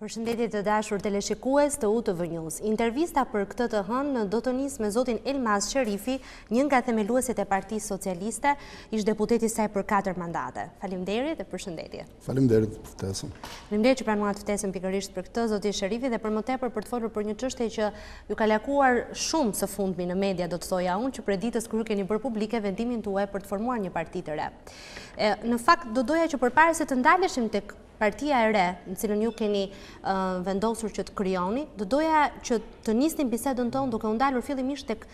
Përshëndetje të dashur teleshikues të UTV News. Intervista për këtë të hënë do të nisë me zotin Elmas Sherifi, një nga themeluesit e Partisë Socialiste, ish deputeti saj për 4 mandate. Faleminderit dhe përshëndetje. Faleminderit për ftesën. Faleminderit që pranuat ftesën pikërisht për këtë, zoti Sherifi, dhe për më tepër për të folur për një çështje që ju ka lakuar shumë së fundmi në media, do të thoja unë, që prej ditës kur keni bërë publike vendimin tuaj për të formuar një parti të re. Në fakt do doja që përpara se të ndaleshim tek partia e re, në cilën ju keni vendosur që të krijoni, do doja që të nisnim bisedën tonë duke u ndalur fillimisht tek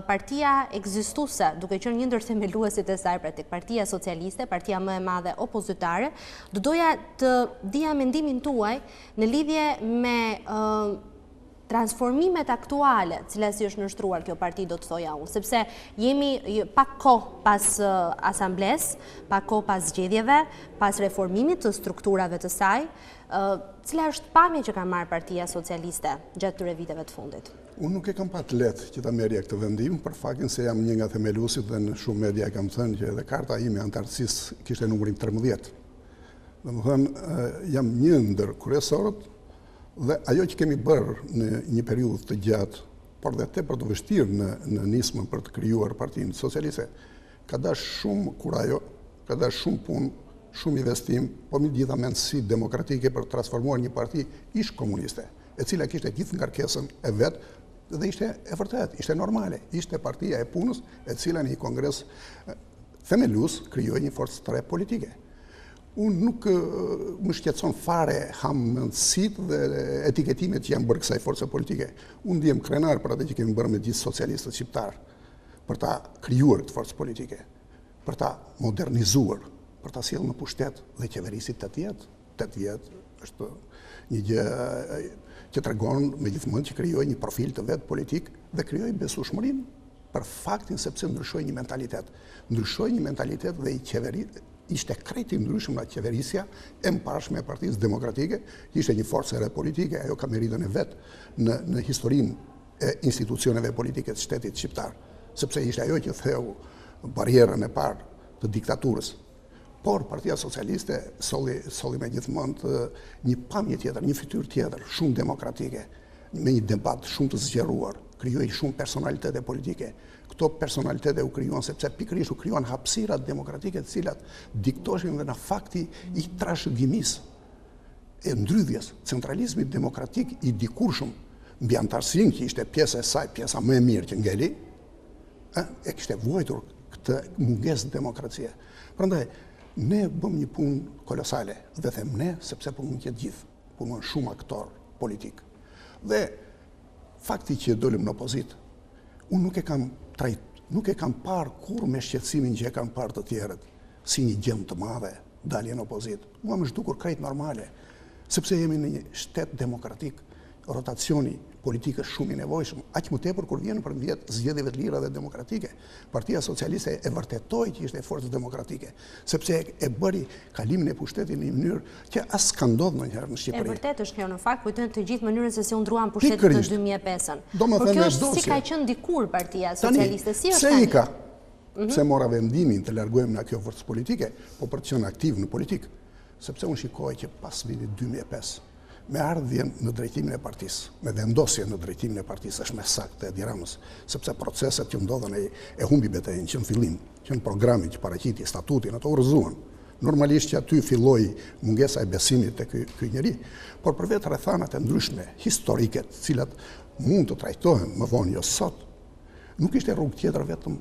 partia ekzistuese, duke qenë një ndër themeluesit e saj, pra tek Partia Socialiste, partia më e madhe opozitare. Do doja të dija mendimin tuaj në lidhje me transformimet aktuale, cilat si është nështruar kjo parti, do të thoja unë, sepse jemi pak kohë pas asambles, pak kohë pas zgjedhjeve, pas reformimit të strukturave të saj, cila është pamja që ka marrë Partia Socialiste gjatë këtyre viteve të fundit? Unë nuk e kam pat lehtë që ta merrja këtë vendim, për faktin se jam një nga themeluesit dhe në shumë media kam thënë që edhe karta ime antarësisë kishte numrin 13. Domethënë, jam një ndër kryesorët. Dhe ajo që kemi bërë në një periudhë të gjatë, por dhe tepër të vështirë në nismën për të krijuar Partinë Socialiste, ka dash shumë kurajo, ka dash shumë punë, shumë investim, po me gjitha mendësi demokratike për të transformuar një parti ish komuniste, e cila kishte gjithë ngarkesën e vet dhe ishte e vërtet, ishte normale, ishte partia e punës, e cila në një kongres themelues krijoi një forcë të re politike. Unë nuk më shqetëson fare hamëndësit dhe etiketimet që janë bërë kësaj force politike. Unë ndihem krenar për atë që kemi bërë me gjithë socialistët shqiptarë, për ta krijuar këtë forcë politike, për ta modernizuar, për ta sjellë në pushtet dhe qeverisit 8 vjet është një gjë që tregon megjithmonë që krijoi një profil të vet politik dhe krijoi besueshmërinë për faktin sepse ndryshoi një mentalitet. Ndryshoi një mentalitet dhe i qeverit ishte krejt i ndryshëm nga qeverisja e mbarshme e Partisë Demokratike, ishte një forcë e re politike, ajo ka meritën e vet në historinë e institucioneve politike të shtetit shqiptar, sepse ishte ajo që theu barierën e parë të diktaturës. Por Partia Socialiste solli me gjithmonë një pamje tjetër, një fytyrë tjetër, shumë demokratike, me një debat shumë të zgjeruar, krijoi shumë personalitete politike. Këto personalitete u krijuan sepse pikërisht u krijuan hapësirat demokratike të cilat diktoshin dhe në fakti i trashëgimisë e ndrydhjes, centralizmit demokratik i dikurshëm mbi antarësinë që ishte pjesë e saj, pjesa më e mirë që ngeli, e kishte vuajtur këtë mungesë demokracie. Prandaj ne bëm një punë kolosale, dhe them ne sepse punojnë të gjithë, punojnë shumë aktor politik. Dhe fakti që dolëm në opozitë, unë nuk e kam parë kur me shqetësimin që e kam parë të tjerët, si një gjë të madhe, dalje në opozitë. Mua më zhdukur krejt normale, sepse jemi në një shtet demokratik, rotacioni politikës shumë i nevojshëm, aq më tepër kur vjen përmjet zgjedhjeve të lira dhe demokratike. Partia Socialiste e vërtetoi që ishte forcë demokratike, sepse e bëri kalimin e pushtetit në një mënyrë që as s'ka ndodhur ndonjëherë në Shqipëri. E vërtet është kjo, në fakt kujton të gjithë mënyrën se si u ndruan pushtetet në 2005-ën. Por kjo është si ka qenë dikur Partia Socialiste, si është tani? Pse Pse mora vendimin të largohem nga kjo forcë politike, po për të qenë aktiv në politikë, sepse unë shikoj që pas vitit 2005 me ardhjen në drejtimin e partisë, me vendosje në drejtimin e partisë është me saktë e Tiranës, sepse proceset që ndodhen e humbi betejën që në fillim, që në programin që paraqiti statutin, ato urrëzuan. Normalisht që aty filloi mungesa e besimit te ky njeri, por për vetë rrethanat e ndryshme historike, të cilat mund të trajtohen më vonë jo sot, nuk ishte rrugë tjetër vetëm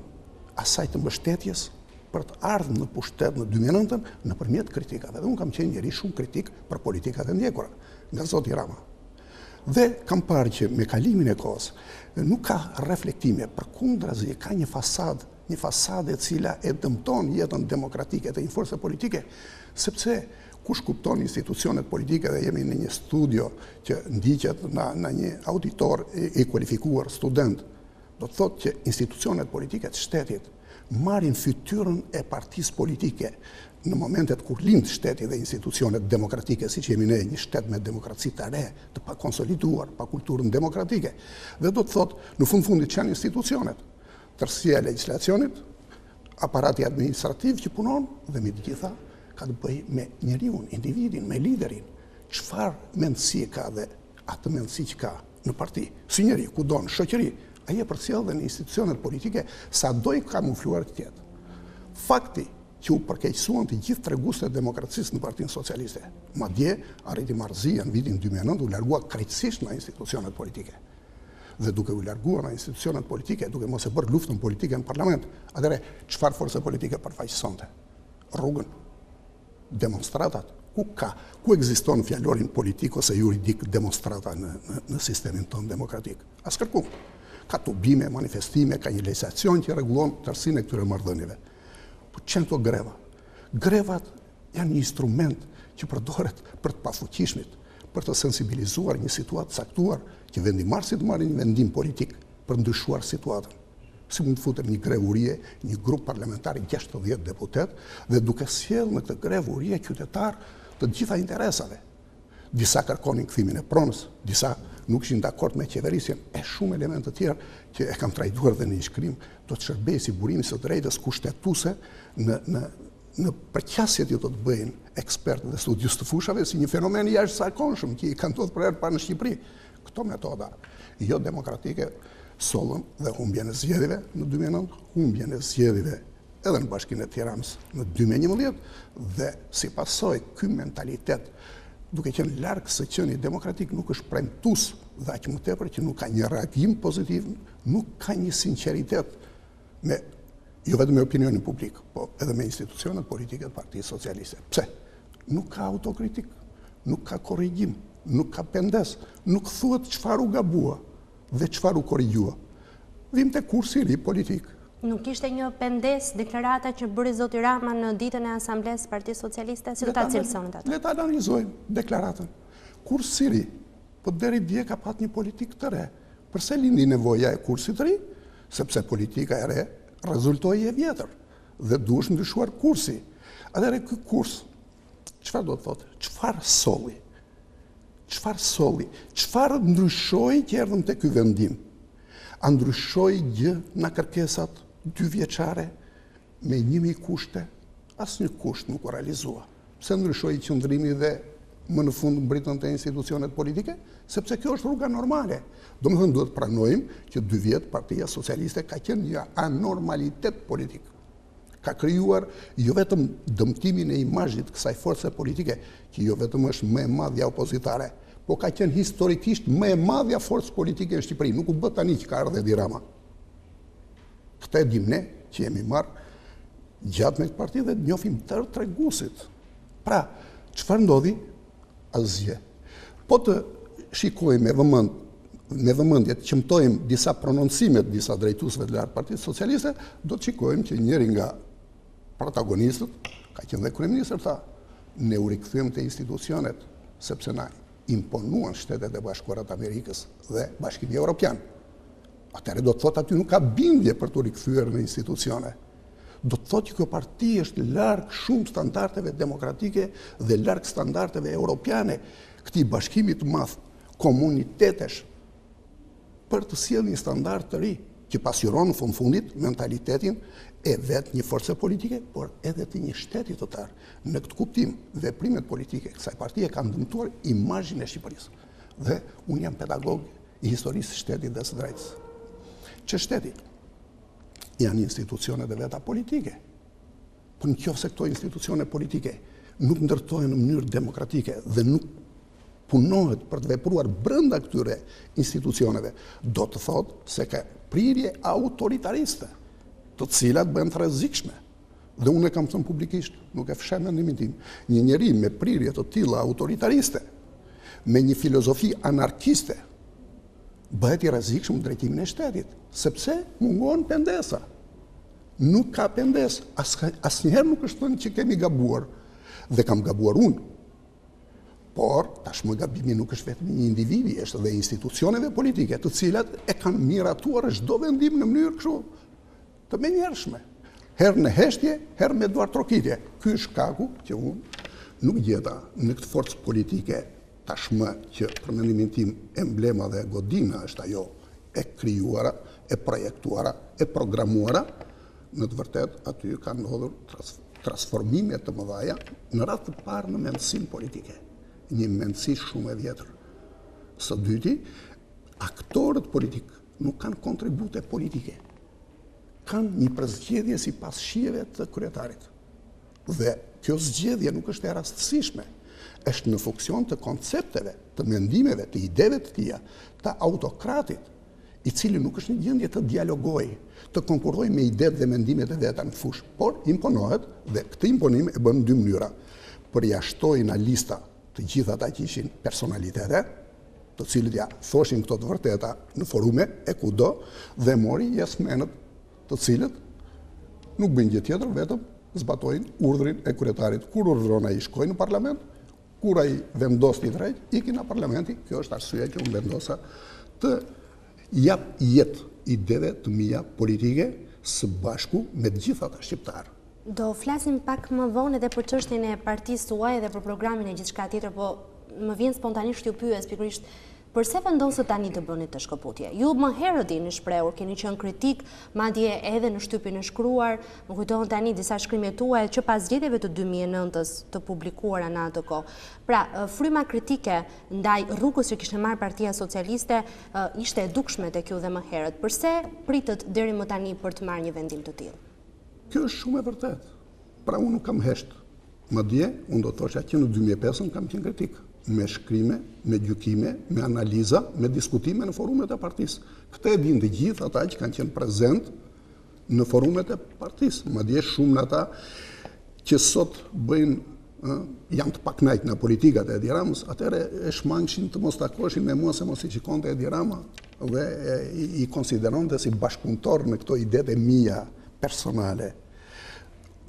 asaj të mbështetjes për të ardhur në pushtet në 2009 nëpërmjet kritikave. Dhe unë kam qenë njeri shumë kritik për politikat e ndjekura nga zoti Rama. Dhe kam parë që me kalimin e kohës nuk ka reflektime, përkundrazi ka një fasadë e cila e dëmton jetën demokratike të një force politike, sepse kush kupton institucionet politike, dhe jemi në një studio që ndiqet në një auditor i kualifikuar student, do të thotë që institucionet politike të shtetit marrin fytyrën e partisë politike në momentet kur lind shteti dhe institucionet demokratike, siç jemi ne, një shtet me demokraci të re, të pa konsoliduar, pa kulturën demokratike. Dhe do të thotë, në fundit që janë institucionet, tërësia e legjislacionit, aparati administrativ që punon dhe me të gjitha ka të bëjë me njeriun, individin, me liderin, çfarë mendësi ka dhe atë mendësi që ka në parti, si njeri, ku do në shoqëri, ai e përcjell dhe në institucionet politike sa do i kamufluar të tjetë. Fakti që u përkeqësuan të gjithë treguesit e demokracisë në Partinë Socialiste, madje arriti marrëzia në vitin 2009 u largua krejtësisht nga institucionet politike. Dhe duke u larguar nga institucionet politike, duke mos e bërë luftën politike në parlament, atëre çfarë force politike përfaqësonte? Rrugën, demonstratat, ku ekziston fjalorin politik ose juridik demonstrata në sistemin tonë demokratik? As kërku. Ka tubime, manifestime, ka një legislacion që rregullon tërësinë e këtyre marrëdhënieve. Po çan këto greva? Grevat janë një instrument që përdoret për të pafuqishmit, për të sensibilizuar një situatë caktuar që vendimarrësit marrin një vendim politik për ndryshuar situatën. Si mund të futen një grevurie, një grup parlamentar 60 deputet dhe duke sjellë në këtë grevurie qytetar të gjitha interesave. Disa kërkonin kthimin e pronës, disa nuk ishin dakord me qeverisjen, e shumë elemente të tjerë që e kam trajtuar dhe në një shkrim, do të shërbejë si burimi së drejtës kushtetuese në përqasjet që do të bëjnë ekspertë dhe studius të fushave si një fenomen i jashtëzakonshëm që i ka ndodhur për herë parë në Shqipëri. Këto metoda jo demokratike sollën dhe humbjen e zgjedhjeve në 2009, humbjen e zgjedhjeve edhe në Bashkinë e Tiranës në 2011 dhe si pasojë ky mentalitet duke qenë larg së qenies demokratik nuk është premtues dhe aq më tepër që nuk ka një reagim pozitiv, nuk ka një sinqeritet me jo vetëm me opinionin publik, po edhe me institucionet politike të Partisë Socialiste. Pse? Nuk ka autokritik, nuk ka korrigjim, nuk ka pendes, nuk thuhet çfarë u gabua dhe çfarë u korrigjua. Vim te kursi i ri politik. Nuk ishte një pendes deklarata që bëri zoti Rama në ditën e Asamblesë Partisë Socialiste, si do ta cilësonit atë? Le ta analizojmë deklaratën. Kursi i ri, po deri dje ka pat një politik të re. Përse lindi nevoja e kursit të ri? Sepse politika e re rezultoi e vjetër dhe duhesh ndryshuar kursi. Atëherë ky kurs çfarë do të thotë? Çfarë solli? Çfarë solli? Çfarë ndryshoi që erdhëm te ky vendim? A ndryshoi gjë nga kërkesat 2 vjeçare me 1000 kushte? Asnjë kusht nuk u realizua. Pse ndryshoi qëndrimi dhe më në fund mbritën te institucionet politike? Sepse kjo është rruga normale. Domethënë duhet pranojmë që 2 vjet Partia Socialiste ka qenë një anormalitet politik. Ka krijuar jo vetëm dëmtimin e imazhit kësaj force politike, që jo vetëm është më e madhja opozitare, po ka qenë historikisht më e madhja forcë politike në Shqipëri. Nuk u bë tani që ka ardhur Edi Rama. Këtë e dim ne që jemi marrë gjatë me këtë parti dhe njohim tërë treguesit. Pra, çfarë ndodhi? Asgjë. Po të shikojmë me vëmendje të qëmtojmë disa prononcime të disa drejtuesve të lartë Partisë Socialiste, do të shikojmë që njëri nga protagonistët, ka qenë dhe kryeministër, tha, ne u rikthyem te institucionet sepse na imponuan Shtetet e Bashkuara të Amerikës dhe Bashkimi Evropian. Atëherë do të thotë aty nuk ka bindje për të rikthyer në institucione. Do të thotë që kjo parti është larg shumë standardeve demokratike dhe larg standardeve europiane, këtij bashkimi të madh komunitetesh për të sjellë një standard të ri që pasqyron në fundit mentalitetin e vetë një force politike, por edhe të një shteti të tërë. Në këtë kuptim, veprimet politike kësaj partie kanë dëmtuar imazhin e Shqipërisë. Dhe unë jam pedagog i historisë së shtetit dhe së drejtës. Që shteti janë institucionet e veta politike. Po nëse këto institucione politike nuk ndërtohen në mënyrë demokratike dhe nuk punohet për të vepruar brenda këtyre institucioneve, do të thotë se ka prirje autoritariste, të cilat bëhen të rrezikshme. Dhe unë e kam thënë publikisht, nuk e fshem mendimin tim, një njeri me prirje të tilla autoritariste, me një filozofi anarkiste, bëhet i rrezikshëm në drejtimin e shtetit, sepse mungon pendesa. Nuk ka pendesë, asnjëherë nuk është thënë që kemi gabuar, dhe kam gabuar unë. Por, tashmë gabimi nuk është vetëm një individi, është dhe institucioneve politike, të cilat e kanë miratuar çdo vendim në mënyrë kështu të menjëhershme. Herë në heshtje, herë me duar trokitje. Ky është shkaku që unë nuk gjeta në këtë forcë politike tashmë që për mendimin tim emblema dhe godina është ajo e krijuara, e projektuara, e programuara, në të vërtet aty kanë ndodhur transformime të mëdha në radhë të parë në mendësinë politike. një mendësi shumë e vjetër. Së dyti, aktorët politikë nuk kanë kontribute politike. Kanë një përzgjedhje si pas shijeve të kryetarit. Dhe kjo zgjedhje nuk është e rastësishme. Është në funksion të koncepteve, të mendimeve, të ideve të tia, të autokratit, i cili nuk është në gjendje të dialogoj, të konkurroj me idetë dhe mendimet e veta në fush, por imponohet dhe këtë imponim e bën në dy mënyra. Përjashtoi në lista të gjitha ata që ishin personalitete, të cilët ja thoshin këto të vërteta në forume e kudo, dhe mori jesmenët të cilët nuk bëjnë gjë tjetër, vetëm zbatojnë urdhrin e kryetarit. Kur urdhron ai shkojnë në parlament, kur ai vendos të drejt, ikin në parlamenti. Kjo është arsyeja që unë vendosa të jap jetë ideve të mia politike së bashku me të gjithë ata shqiptarë. Do flasim pak më vonë edhe për çështjen e partisë tuaj dhe për programin e gjithçka tjetër, po më vjen spontanisht t'ju pyes pikërisht përse vendosët tani të bëni të shkëputje? Ju më herët jeni shprehur, keni qenë kritik, madje edhe në shtypin e shkruar, më kujtohen tani disa shkrimje tuaja që pas zgjedhjeve të 2009-s të publikuara në atë kohë. Pra, fryma kritike ndaj rrugës që kishte marrë Partia Socialiste ishte e dukshme tek ju dhe më herët. Përse pritët deri më tani për të marrë një vendim të tillë? Kjo është shumë e vërtet. Pra unë nuk kam hesht. Madje, unë do të thosha që në 2005 kam qenë kritik. Me shkrime, me gjykime, me analiza, me diskutime në forumet e partisë. Këtë e dinë të gjithë ata që kanë qenë prezent në forumet e partisë. Madje shumë në ata që sot bëjnë, janë të paknajt në politikat e Edi Ramës, atëre e shmangshin të mos takoshin me mua se mos i qikonte Edi Rama dhe i konsideronte si bashkëpunëtor në këto idetë e mia personale.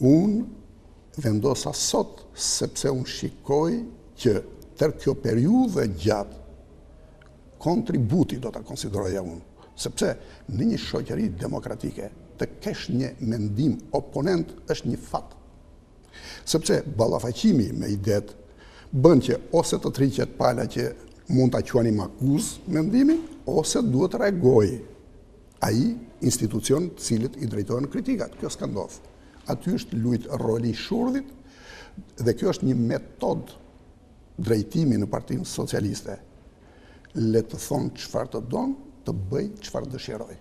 Unë vendosa sot sepse unë shikoj që tërë kjo periudhë gjatë kontributi do të konsideroja unë. Sepse në një shoqëri demokratike të kesh një mendim oponent është një fat. Sepse ballafaqimi me idet bën që ose të triqet pala që mund të quanim akuz mendimin, ose duhet të reagoj ai institucion të cilët i drejtojnë kritikat. Kjo s'ka ndodhur. Aty është luajt roli i shurdhit dhe kjo është një metodë drejtimi në Partinë Socialiste. Le të thonë çfarë të donë, të bëj çfarë dëshiroj.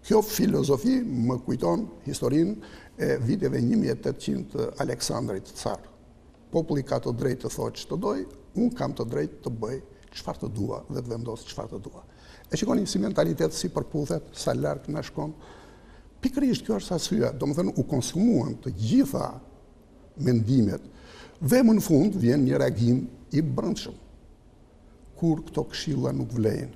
Kjo filozofi më kujton historinë e viteve 1800 të Aleksandrit Car. Populli ka të drejtë të thotë ç'të doj, unë kam të drejtë të bëj çfarë të dua dhe të vendos çfarë të dua. E shikoni si mentalitet si përputhet, sa larg na shkon. Pikërisht kjo është arsyeja, domethënë u konsumuan të gjitha mendimet dhe më në fund vjen një reagim i brendshëm. Kur këto këshilla nuk vlejnë,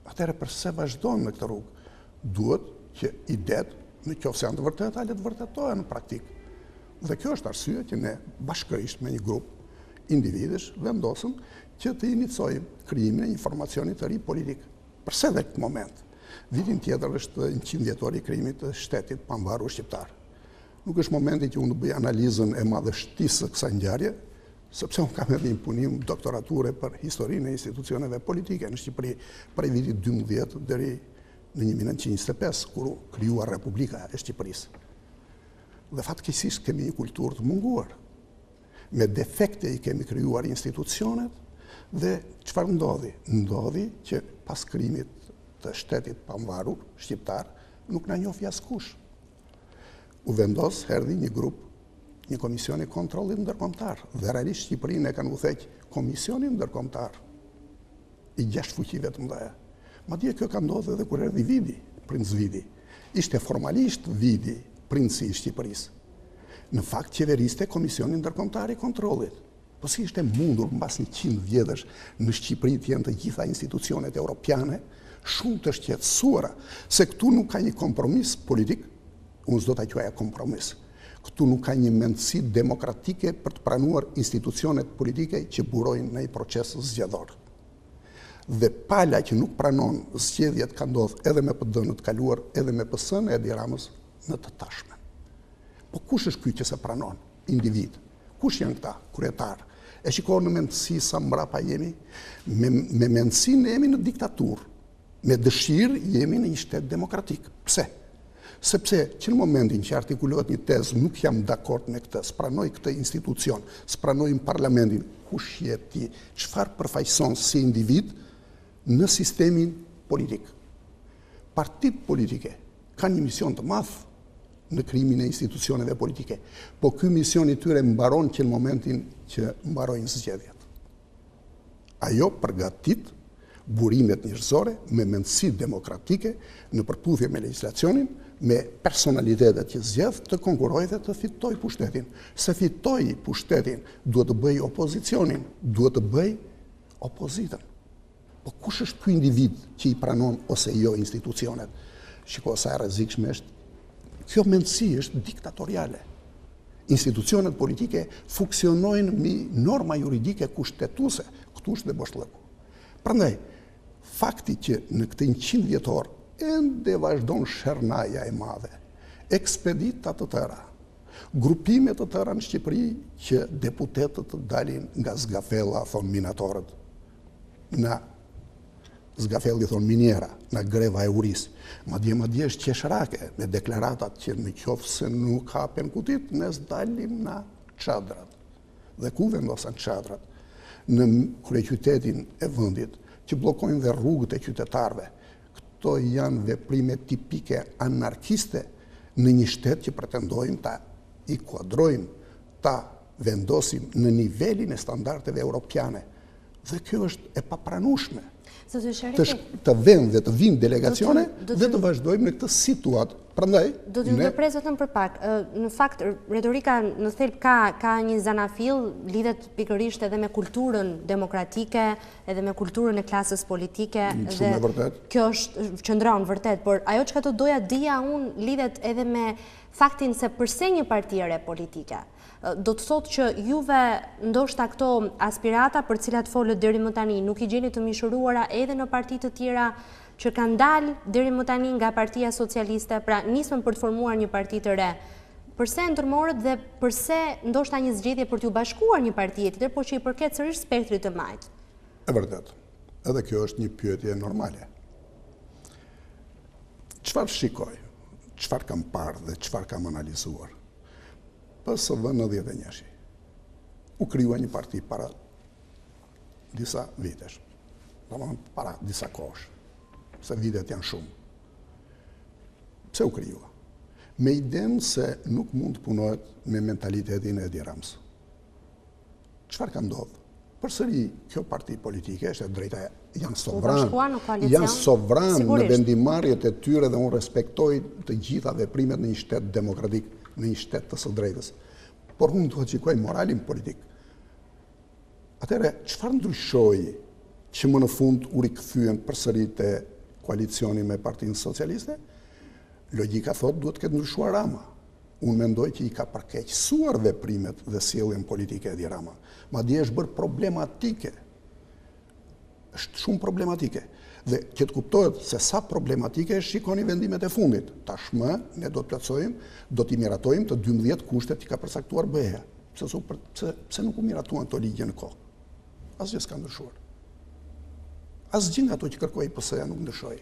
atëherë përse vazhdojnë në këtë rrugë? Duhet që idetë, në qoftë se janë të vërteta, le të vërtetohen në praktikë. Dhe kjo është arsye që ne bashkërisht me një grup individësh vendosëm që të inicojmë krijimin e një formacioni të ri politik. Përse dhe këtë moment? Vitin tjetër është 100 vjetori i krijimit të shtetit pambarur shqiptar. Nuk është momenti që unë të bëj analizën e madhështisë së kësaj ngjarje, sepse unë kam edhe një punim doktorature për historinë e institucioneve politike në Shqipëri prej vitit 12 deri në 1925, kur u krijuar Republika e Shqipërisë. Dhe fatkeqësisht kemi një kulturë të munguar. Me defekte i kemi krijuar institucionet dhe çfarë ndodhi? Ndodhi që pas krijimit të shtetit pambarur shqiptar nuk na njohfi askush. U vendos erdhi një grup, një komision i kontrollit ndërkombëtar dhe realisht Shqipërinë e kanë udhëheq komisionin ndërkombëtar i 6 fuqive të mëdha. Madje kjo ka ndodhur edhe kur erdhi Vidi, princ Vidi. Ishte formalisht Vidi princi i Shqipërisë. Në fakt qeveriste komisionin ndërkombëtar i kontrollit. Po si ishte mundur mbas 100 vjetësh në Shqipëri të jenë të gjitha institucionet europiane shumë të shqetësuara se këtu nuk ka një kompromis politik, unë s'do ta quaja kompromis. Këtu nuk ka një mendësi demokratike për të pranuar institucionet politike që burojnë në një proces zgjedhor. Dhe pala që nuk pranon zgjedhjet ka ndodhur edhe me PD-n të kaluar, edhe me PS-n e Edi Ramës në të tashmen. Po kush është ky që se pranon? Individ. Kush janë këta? Kryetar. E shikoni në mendësi sa mbrapa jemi, me mendësinë jemi në diktaturë. Me dëshirë jemi në një shtet demokratik. Pse? Sepse që në momentin që artikulohet një tezë, nuk jam dakord me këtë, s'pranoj këtë institucion, s'pranoj në parlamentin, kush je ti, çfarë përfaqëson si individ në sistemin politik. Partitë politike kanë një mision të madh në krijimin e institucioneve politike, po ky mision i tyre mbaron që në momentin që mbarojnë zgjedhjet. Ajo përgatit burimet njerëzore me mendësi demokratike në përputhje me legjislacionin, me personalitetet që zgjedh të konkurojë dhe të fitoj pushtetin. Se fitoj pushtetin, duhet të bëj opozicionin, duhet të bëj opozitën. Po kush është ky individ që i pranon ose jo institucionet? Shiko sa e rrezikshme është. Kjo mendësi është diktatoriale. Institucionet politike funksionojnë me norma juridike kushtetuese, këtu është dhe boshllëku. Prandaj, fakti që në këtë 100 vjetor ende vazhdon shernaja e madhe, ekspedita të tëra, grupime të tëra në Shqipëri që deputetët të dalin nga zgafella, thonë minatorët, na zgafelli thonë miniera, na greva e uris, madje është qeshrake me deklaratat që në qoftë se nuk hapen kutit, ne s'dalim na çadrat. Dhe ku vendosen çadrat? Në kryeqytetin e vendit, që bllokojnë dhe rrugët e qytetarëve. Këto janë veprime tipike anarkiste në një shtet që pretendojmë ta i kuadrojmë, ta vendosim në nivelin e standardeve europiane. Dhe kjo është e papranueshme. Të vend dhe të vinë delegacione dhe të vazhdojmë në këtë situatë. Prandaj, do t'ju ndërpres vetëm për pak. Në fakt, retorika në thelb ka një zanafill, lidhet pikërisht edhe me kulturën demokratike, edhe me kulturën e klasës politike. Shumë e vërtet. Kjo është qëndron vërtet, por ajo që të doja dija unë lidhet edhe me faktin se përse një parti e re politike. Do të thotë që juve ndoshta këto aspirata për cilat folët deri më tani nuk i gjeni të mishëruara edhe në parti të tjera që kanë dalë deri më tani nga Partia Socialiste, pra nisën për të formuar një parti të re. Përse ndërmorët dhe përse ndoshta një zgjedhje për t'ju bashkuar një parti tjetër, por që i përket sërish spektrit të majt? E vërtet. Edhe kjo është një pyetje normale. Çfarë shikoj? Çfarë kam parë dhe çfarë kam analizuar? PSV në 91. U krijua një parti para disa vitesh. Domethënë para disa kohësh. Se vitet janë shumë. Pse u krijua? Me idenë se nuk mund të punohet me mentalitetin e Edi Rams. Çfarë ka ndodhur? Përsëri kjo parti politike është e drejta, janë sovran në vendimarrjet e tyre dhe unë respektoj të gjitha veprimet në një shtet demokratik, në një shtet të së drejtës. Por unë duhet shikoj moralin politik. Atëherë, çfarë ndryshoi që më në fund u rikthyen përsëri te koalicioni me Partinë Socialiste? Logjika thotë duhet të ketë ndryshuar Rama. Unë mendoj që i ka përkeqësuar veprimet dhe sjelljen politike Edi Rama. Madje është bërë problematike. Është shumë problematike. Dhe që të kuptohet se sa problematike shikoni vendimet e fundit. Tashmë ne do të plotësojmë, do t'i miratojmë të 12 kushtet që ka përcaktuar BE-ja. Pse nuk u miratuan to ligje në kohë? Asgjë s'ka ndryshuar. Asgjë nga ato që kërkoi PS-ja nuk ndryshoi.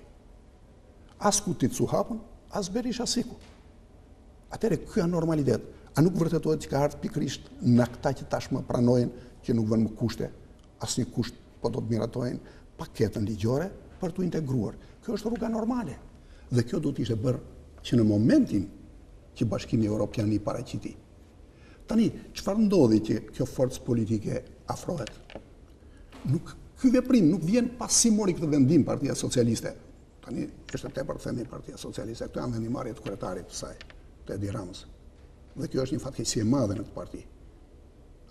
As Kutit Suhapën, as Berisha Siku. Atëre ky është normalitet. A nuk vërtetohet që ka ardhur pikërisht në këta që tashmë pranojnë që nuk vënë më kushte, asnjë kusht, po do të miratojnë paketën ligjore për t'u integruar. Kjo është rruga normale. Dhe kjo do të ishte bërë që në momentin që Bashkimi Evropian i paraqiti. Tani, çfarë ndodhi që kjo forcë politike afrohet? Ky veprim nuk vjen pasi mori këtë vendim Partia Socialiste. Tani është tepër të themi Partia Socialiste, këto janë vendimarrjet e kryetarit të saj, të Edi Ramës. Dhe kjo është një fatkeqësi e madhe në këtë parti.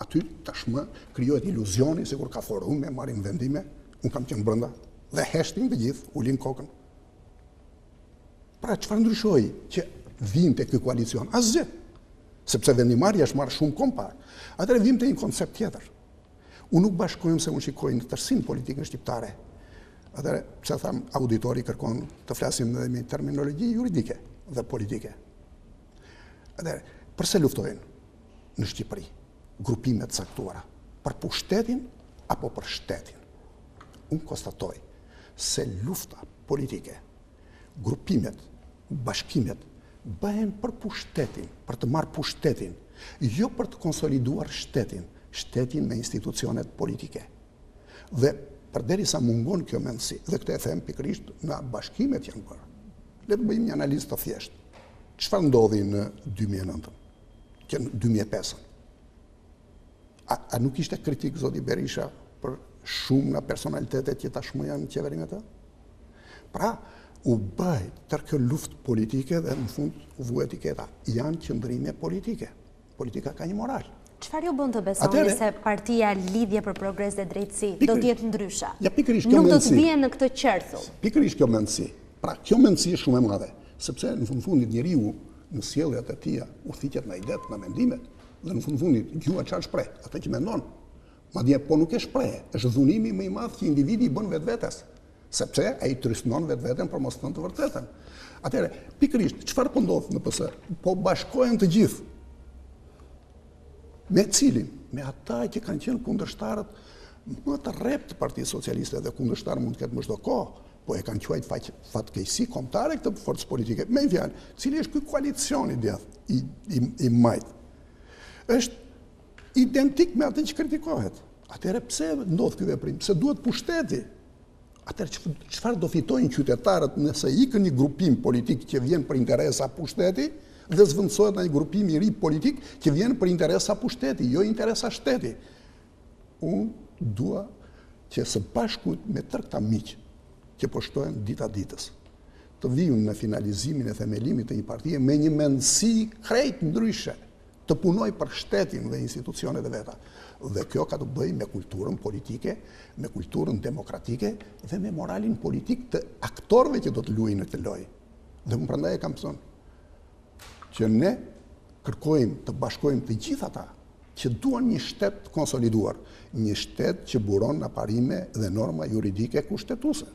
Aty tashmë krijohet iluzioni sikur ka forume, marrin vendime, unë kam qenë brenda dhe heshtin të gjithë, ulin kokën. Pra çfarë ndryshoi që vinte ky koalicion? Asgjë. Sepse vendimarrja është marrë shumë kompa. Atëherë vim te një koncept tjetër. Unë nuk bashkojmë se unë shikoj në tërësinë politikën shqiptare. Atëherë, pse tham auditori kërkon të flasim edhe me terminologji juridike dhe politike. Atëherë, përse luftojnë në Shqipëri grupimet të caktuara? Për pushtetin apo për shtetin? Unë konstatoj se lufta politike, grupimet, bashkimet bëhen për pushtetin, për të marrë pushtetin, jo për të konsoliduar shtetin me institucionet politike. Dhe përderisa mungon kjo mendësi, dhe këtë e them pikërisht nga bashkimet janë bërë. Le të bëjmë një analizë të thjeshtë. Çfarë ndodhi në 2009, që në 2005? A nuk ishte kritik zoti Berisha për shumë nga personalitetet që tashmë janë në qeverinë të? Pra, u bëj tërë kjo luftë politike dhe në fund u vu etiketa. Janë qëndrime politike. Politika ka një moral. Çfarë ju bën të besoni se partia Lidhje për Progres dhe Drejtësi do të jetë ndryshe? Ja, pikërisht kjo nuk do mendësi. të bien në këtë qerthull. Pikërisht kjo mendësi. Pra, kjo mendësi është shumë e madhe, sepse në fundit njeriu në sjelljet e tija udhëhiqet në idet, në mendimet, dhe në fundit gjua çfarë shpreh, atë që mendon. Madje po nuk e shpreh, është dhunimi më i madh që individi i bën vetvetes, sepse ai trysnon vetveten për mos thënë të vërtetën. Atëherë, pikërisht çfarë po ndodh në PS? Po bashkohen të gjithë. Me cilin? Me ata që kanë qenë kundërshtarët më të rreptë të Partisë Socialiste, dhe kundërshtar mund të ketë më çdo kohë, po e kanë quajtur fatkeqësi kombëtare këtë forcë politike. Me fjalë, cili është ky koalicion i djathtë i majt? Është identik me atë që kritikohet. Atëherë pse ndodh ky veprim? Pse duhet pushteti? Atëherë çfarë do fitojnë qytetarët nëse ikën një grupim politik që vjen për interesa pushteti dhe zvendësohet në një grupim i ri politik që vjen për interesa pushteti, jo interesa shteti? Unë dua që së bashku me tërë këta miq që po shtojnë dita ditës, të vijnë në finalizimin e themelimit të një partie me një mendësi krejt ndryshe, të punoj për shtetin dhe institucionet e veta. Dhe kjo ka të bëjë me kulturën politike, me kulturën demokratike dhe me moralin politik të aktorëve që do të luajnë në këtë lojë. Dhe më prandaj e kam thënë që ne kërkojmë të bashkojmë të gjithë ata që duan një shtet konsoliduar, një shtet që buron në parime dhe norma juridike kushtetuese,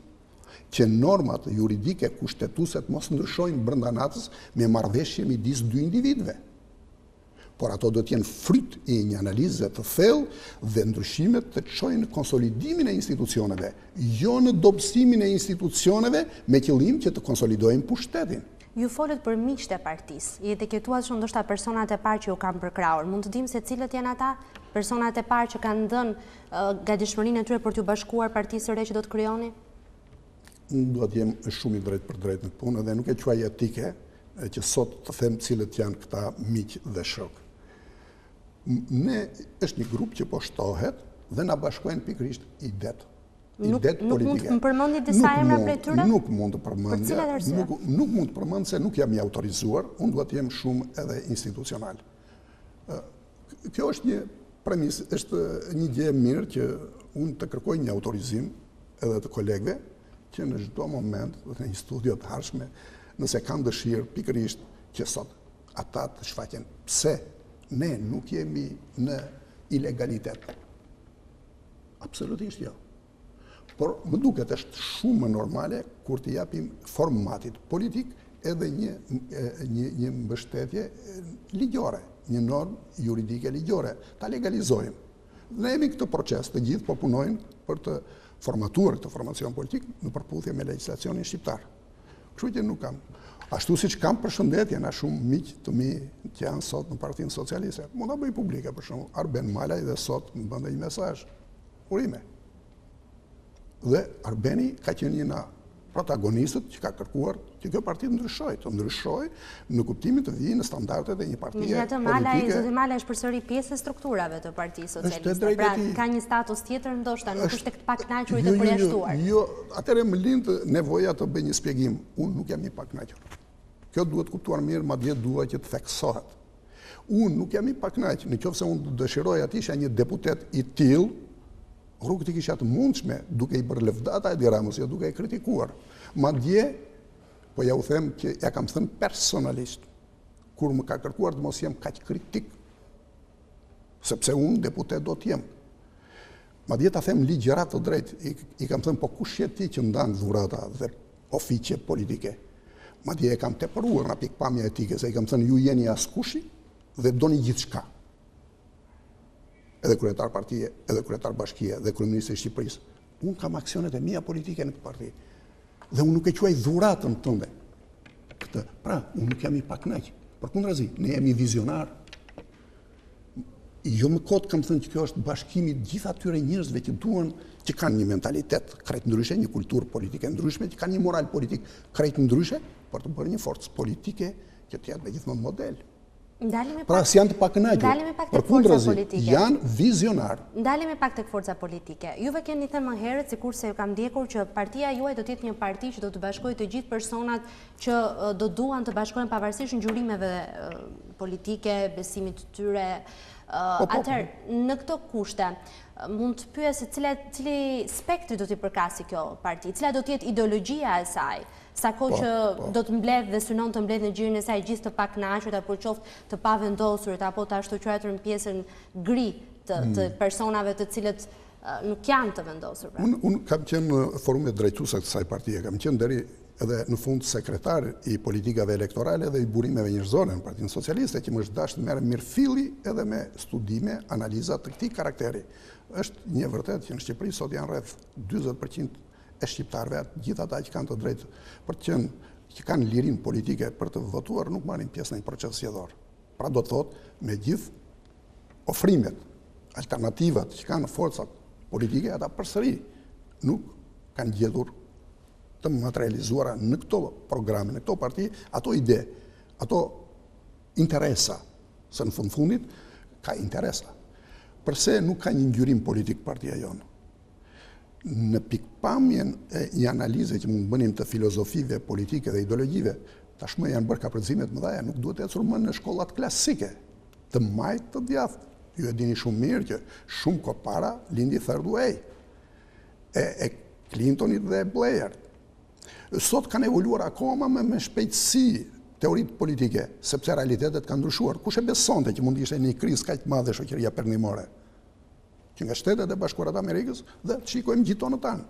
që normat juridike kushtetuese mos ndryshojnë brenda natës me marrëveshje midis dy individëve. Por ato do të jenë fryt i një analize të thellë dhe ndryshimet të çojnë në konsolidimin e institucioneve, jo në dobësimin e institucioneve me qëllim që të konsolidojnë pushtetin. Ju folët për miqtë e partisë, i etiketuat shumë ndoshta personat e parë që ju kanë përkrahur. Mund të dimë se cilët janë ata personat e parë që kanë dhënë gatishmërinë e tyre për t'ju bashkuar partisë së re që do të krijoni? Unë duhet jem shumë i drejtë për drejtë në punë dhe nuk e quaj etike që sot të them cilët janë këta miq dhe shok. Ne është një grup që po shtohet dhe na bashkojnë pikërisht idet. Nuk mund të më përmendi disa emra prej tyre? Nuk mund të përmendja. Për cilat arsye? Nuk mund të përmend se nuk jam i autorizuar, unë duhet të jem shumë edhe institucional. Kjo është një premis, është një gjë e mirë që unë të kërkoj një autorizim edhe të kolegëve që në çdo moment në një studio të harshme, nëse kanë dëshirë pikërisht që sot ata të shfaqen pse ne nuk jemi në ilegalitet. Absolutisht jo. Por më duket është shumë më normale kur të japim formatit politik edhe një mbështetje ligjore, një normë juridike ligjore, ta legalizojmë. Ne jemi këtë proces, të gjithë po punojnë për të formatuar këtë formacion politik në përputhje me legjislacionin shqiptar. Kështu që nuk kam. Ashtu siç kam përshëndetje nga shumë miq të mi që janë sot në Partinë Socialiste. Mund ta bëj publike për shembull, Arben Malaj dhe sot më bënte një mesazh. Urime. Dhe Arbeni ka qenë një nga protagonistët që ka kërkuar që kjo parti të ndryshoj në kuptimin të vijë në standardet e një partie politike. Zoti Malaj është përsëri pjesë e strukturave të Partisë Socialiste. Pra ka një status tjetër ndoshta, nuk është tek të pakënaqurit e përjashtuar. Jo, atëherë më lind nevoja të bëj një shpjegim. Unë nuk jam i pakënaqur. Kjo duhet kuptuar mirë, madje dua që të theksohet. Unë nuk jam i pakënaqur, nëse unë dëshiroj të isha një deputet i tillë, rrugët i kisha të mundshme duke i bërë lëvdata Edi Ramës, jo duke i kritikuar. Madje, po ja u them që ja kam thënë personalisht, kur më ka kërkuar të mos jem kaq kritik, sepse unë deputet do të jem. Madje ta them ligjërat të drejtë, i kam thënë po kush je ti që ndan dhurata dhe ofiqe politike. Madje e kam tepëruar nga pikpamja etike, se i kam thënë ju jeni askushi dhe doni gjithçka. Edhe kryetar partie, edhe kryetar bashkie, dhe kryeministri i Shqipërisë. Unë kam aksionet e mia politike në këtë parti. Dhe unë nuk e quaj dhuratën tënde. këtë. Pra, unë nuk jam i paknaq. Përkundrazi, ne jemi vizionar. Jo më kot kam thënë që kjo është bashkimi të gjithë atyre njerëzve që duan, që kanë një mentalitet krejt ndryshe, një kulturë politike ndryshme, që kanë një moral politik krejt ndryshe, për të bërë një forcë politike që të jetë me gjithmonë model. Pra si janë të pakënaqur, përkundrazi, janë vizionar. Ndalemi pak tek forca politike. Juve keni thënë më herët, sikurse kam ndjekur, që partia juaj do të jetë një parti që do të bashkojë të gjithë personat që do duan të bashkohen pavarësisht ngjyrimeve politike, besimit të tyre. Atëherë, në këto kushte, mund të pyes se cili spektri do t'i përkasi kjo parti, cila do t'jetë ideologjia e saj, sa kohë që do të mbledh dhe synon të mbledh në gjirin e saj gjithë të pakënaqur, apo qoftë të pavendosurit, apo të ashtu quajtur në pjesën gri të personave të cilët nuk janë të vendosur. Unë kam qenë në forumet drejtuese të kësaj partie, kam qenë deri edhe në fund sekretar i politikave elektorale dhe i burimeve njerëzore në Partinë Socialiste, që më është dashur të merrem mirëfilli edhe me studime, analiza të këtij karakteri. Është një vërtet që në Shqipëri sot janë rreth 40% e shqiptarëve, gjithë ata që kanë të drejtë për të qenë, që kanë lirinë politike për të votuar, nuk marrin pjesë në një proces zgjedhor. Pra do të thotë me gjithë ofrimet, alternativat që kanë forcat politike, ata përsëri nuk kanë gjetur të materializuara në këto programe, në këto parti, ato ide, ato interesa, se në fundit ka interesa. Përse nuk ka një ngjyrim politik partia jonë? Në pikpamjen e një analize që mund bënim të filozofive politike dhe ideologjive, tashmë janë bërë kapërcimet më dhaja, nuk duhet e ecur në shkollat klasike, të majtë të djathtë. Ju e dini shumë mirë që shumë kohë para lindi Third Way, e Clintonit dhe Blair. Sot kanë evoluar akoma me shpejtësi teoritë politike, sepse realitetet kanë ndryshuar. Kush e besonte që mund të ishte një krizë kaq të madhe shoqëria perëndimore? Që nga Shtetet e Bashkuara të Amerikës dhe shikojmë gjithë tanë,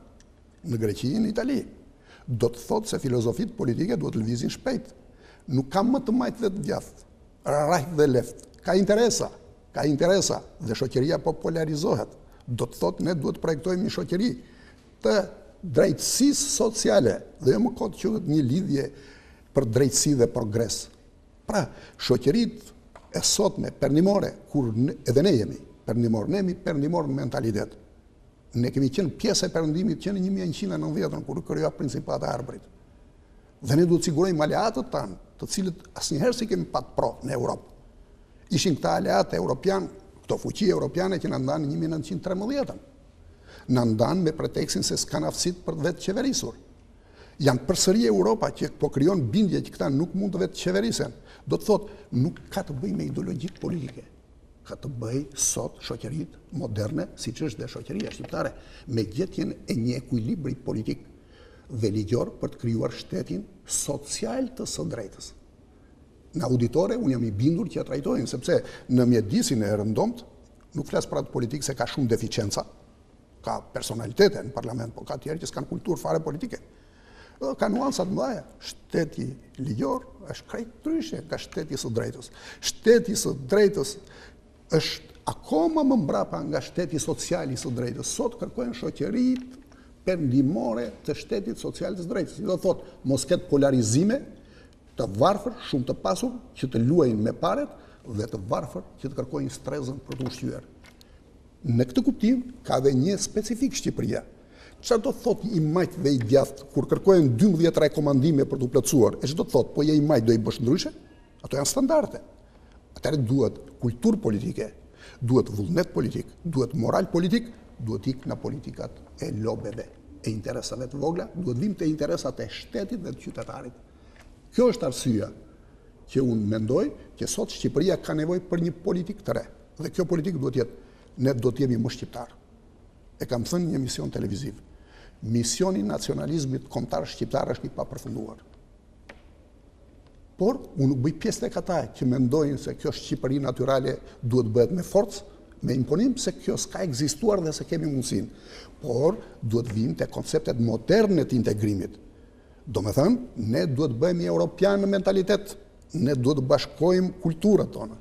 në Greqi, në Itali. Do të thotë se filozofitë politike duhet të lëvizin shpejt. Nuk ka më të majtë dhe të djathtë, rajt dhe left. Ka interesa dhe shoqëria po polarizohet. Do të thotë ne duhet të projektojmë një shoqëri të drejtësisë sociale, dhe jo më kot quhet një lidhje për drejtësi dhe progres. Pra, shoqëritë e sotme perëndimore, kur edhe ne jemi perëndimor, ne jemi perëndimor mentalitet. Ne kemi qenë pjesë e perëndimit që në 1990, kur u krijua Principati i Arbërit. Dhe ne duhet të sigurojmë aleatët tanë, të cilët asnjëherë si kemi pat pro në Europë. Ishin këta aleatë europian, këto fuqi europiane që na ndanë në 1913. Në ndanë me pretekstin se s'kan aftësitë për vetë qeverisur. Janë përsëri Europa që po krijon bindje që këta nuk mund të vetë qeverisen. Do të thotë, nuk ka të bëjë me ideologji politike. Ka të bëjë sot shoqëritë moderne, siç është dhe shoqëria shqiptare, me gjetjen e një ekuilibri politik dhe ligjor për të krijuar shtetin social të së drejtës. Në auditore, unë jam i bindur që ja trajtojnë, sepse në mjedisin e rëndomt, nuk flas për atë politikë se ka shumë deficienca, ka personalitete në parlament, po ka tjerë që s'kanë kulturë fare politike. Ka nuansat mëdha. Shteti ligjor është krejt ndryshe nga shteti së drejtës. Shteti së drejtës është akoma më mbrapa nga shteti social i së drejtës. Sot kërkojnë shoqëritë perëndimore të shtetit social të së drejtës. Do të thotë, mos ketë polarizime të varfër, shumë të pasur, që të luajnë me paret, dhe të varfër që të kërkojnë strezën për të ushqyer. Në këtë kuptim, ka dhe një specifik Shqipëria. Çfarë do të thotë i majtë dhe i djathtë kur kërkojnë 12 rekomandime për të plotësuar? E ç'do të thotë, po je i majtë do i bësh ndryshe? Ato janë standarde. Atëherë duhet kulturë politike, duhet vullnet politik, duhet moral politik, duhet ikë në politikat e lobeve, e interesave të vogla, duhet vim të interesat e shtetit dhe të qytetarit. Kjo është arsyeja që unë mendoj që sot Shqipëria ka nevojë për një politikë të re. Dhe kjo politikë duhet jetë, ne do të jemi më shqiptar. E kam thënë një mision televiziv. Misioni nacionalizmit kombëtar shqiptar është i papërfunduar. Por unë nuk bëj pjesë tek ata që mendojnë se kjo Shqipëri natyrale duhet bëhet me forcë, me imponim, se kjo s'ka ekzistuar dhe se kemi mundësinë. Por duhet vim te konceptet moderne të integrimit. Do me thënë, ne duhet bëhemi europian në mentalitet, ne duhet bashkojmë kulturat tona,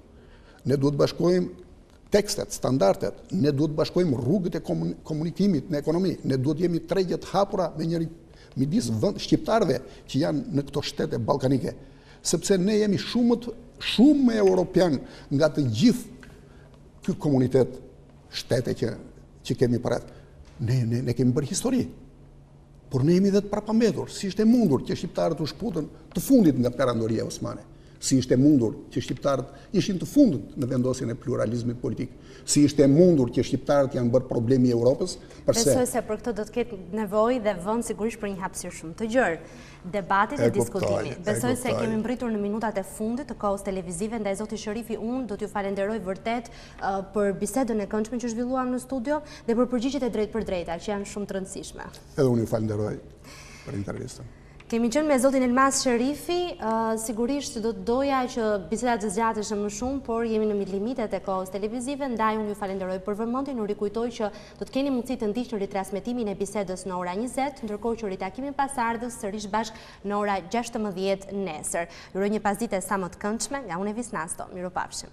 ne duhet bashkojmë tekstet, standardet, ne duhet bashkojmë rrugët e komunikimit në ekonomi, ne duhet jemi tregje të hapura me njëri midis shqiptarëve që janë në këto shtete ballkanike, sepse ne jemi shumë më europian nga të gjithë ky komunitet shtete që kemi përreth. Ne kemi bërë histori. Por ne jemi dhe të prapambetur, si ishte mundur që shqiptarët u shputën të fundit nga perandoria osmane, si ishte mundur që shqiptarët ishin të fundit në vendosjen e pluralizmit politik, si ishte mundur që shqiptarët janë bërë problemi i Europës, përse... Besoj se për këtë do të ketë nevojë dhe vend sigurisht për një hapësirë shumë të gjerë. Debatit e diskutimit. Besoj se kemi mbritur në minutat e fundit të kohës televizive, ndaj zoti Sherifi, unë do t'ju falenderoj vërtet për bisedën e këndshme që zhvilluam në studio dhe për përgjigjet e drejt për drejta, që janë shumë të rëndësishme. Edhe unë ju falenderoj për intervistën. Kemi qenë me zotin Elmas Sherifi, sigurisht do të doja që bisedat të zgjatëshën më shumë, por jemi në limitet e kohës televizive, ndaj unë ju falenderoj për vëmendjen, u rikujtoj që do të keni mundësi të ndiqni në ritransmetimin e bisedës në ora 20, ndërkohë që ritakimin pasardhës sërish bashk në ora 16 nesër. Ju uroj një pasdite sa më të këndshme nga unë Evis Nasto. Mirupafshim.